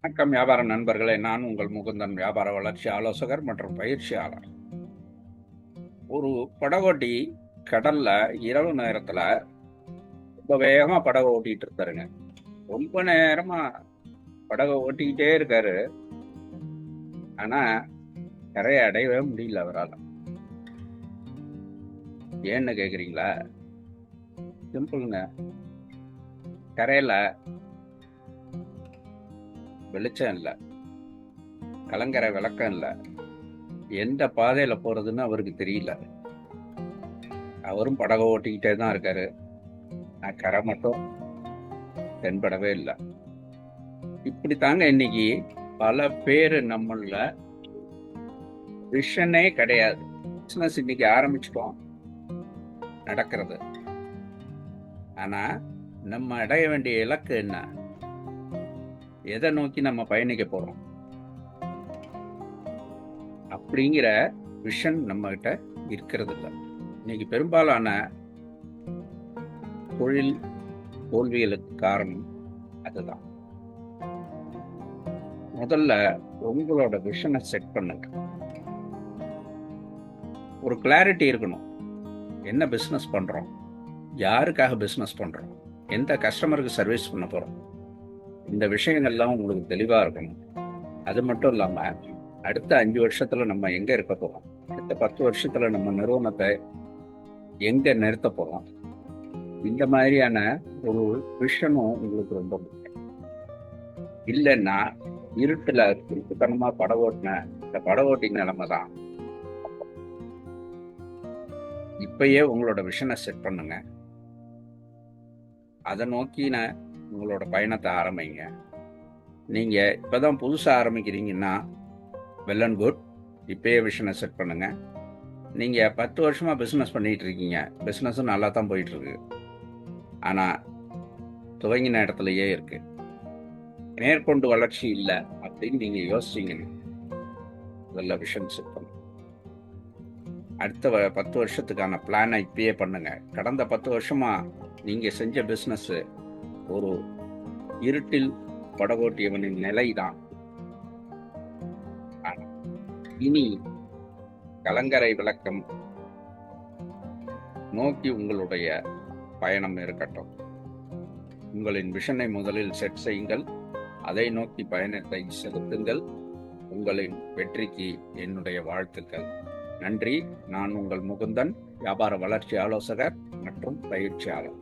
வணக்கம் வியாபார நண்பர்களே, நான் உங்கள் முகுந்தன், வியாபார வளர்ச்சி ஆலோசகர் மற்றும் பயிற்சியாளர். ஒரு படகோட்டி கடல்ல இரவு நேரத்துல ரொம்ப வேகமா படகை ஓட்டிட்டு இருக்காருங்க. ரொம்ப நேரமா படகை ஓட்டிக்கிட்டே இருக்காரு. ஆனா கரையை அடையவே முடியல அவரால். ஏன்னு கேக்குறீங்களா? சிம்பிளுங்க. கரையில வெளிச்சம் இல்லை, கலங்கரை விளக்கம் இல்லை, எந்த பாதையில போறதுன்னு அவருக்கு தெரியல. அவரும் படகை ஓட்டிக்கிட்டே தான் இருக்காரு. கரை மட்டும் தென்படவே இல்லை. இப்படித்தாங்க இன்னைக்கு பல பேர் நம்மள விஷனே கிடையாது. பிசினஸ் இன்னைக்கு ஆரம்பிச்சிட்டோம் நடக்கிறது. ஆனா நம்ம அடைய வேண்டிய இலக்கு என்ன? எதை நோக்கி நம்ம பயணிக்க போறோம் அப்படிங்கிற விஷன் நம்ம கிட்ட இருக்கிறது இல்லை. இன்னைக்கு பெரும்பாலான தொழில் தோல்விகளுக்கு காரணம் அதுதான். முதல்ல உங்களோட விஷனை செட் பண்ணுங்க. ஒரு கிளாரிட்டி இருக்கணும். என்ன பிசினஸ் பண்றோம், யாருக்காக பிசினஸ் பண்றோம், எந்த கஸ்டமருக்கு சர்வீஸ் பண்ண போறோம், இந்த விஷயங்கள்லாம் உங்களுக்கு தெளிவா இருக்கணும். அது மட்டும் இல்லாம அடுத்த 5 வருஷத்துல நம்ம எங்க இருக்க போறோம், அடுத்த 10 வருஷத்துல நம்ம நிறுவனத்தை எங்க நிறுத்த போறோம், இந்த மாதிரியான ஒரு விஷனும் உங்களுக்கு ரொம்ப முக்கியம். இல்லைன்னா இருட்டுல திருட்டுத்தனமா படம் ஓட்டின இந்த படம் ஓட்டி நிலைமை தான். இப்பயே உங்களோட விஷனை செட் பண்ணுங்க. அதை நோக்கின உங்களோட பயணத்தை ஆரம்பிங்க. நீங்க இப்பதான் புதுசா ஆரம்பிக்கிறீங்கன்னா வெல் அண்ட் குட். இப்பயே விஷனை செட் பண்ணுங்க. நீங்க 10 வருஷமா பிசினஸ் பண்ணிட்டு இருக்கீங்க, பிசினஸும் நல்லா தான் போயிட்டு இருக்கு. ஆனா துவங்கின இடத்துலயே இருக்கு, மேற்கொண்டு வளர்ச்சி இல்லை அப்படின்னு நீங்க யோசிச்சீங்கன்னா முதல்ல விஷன் செட் பண்ணுங்க. அடுத்த 10 வருஷத்துக்கான பிளானை இப்பயே பண்ணுங்க. கடந்த 10 வருஷமா நீங்க செஞ்ச பிசினஸ் ஒரு இருட்டில் படகோட்டியவனின் நிலைதான். இனி கலங்கரை விளக்கம் நோக்கி உங்களுடைய பயணம் இருக்கட்டும். உங்களின் விஷனை முதலில் செட் செய்யுங்கள், அதை நோக்கி பயணத்தை செலுத்துங்கள். உங்களின் வெற்றிக்கு என்னுடைய வாழ்த்துக்கள். நன்றி. நான் உங்கள் முகுந்தன், வியாபார வளர்ச்சி ஆலோசகர் மற்றும் பயிற்சியாளர்.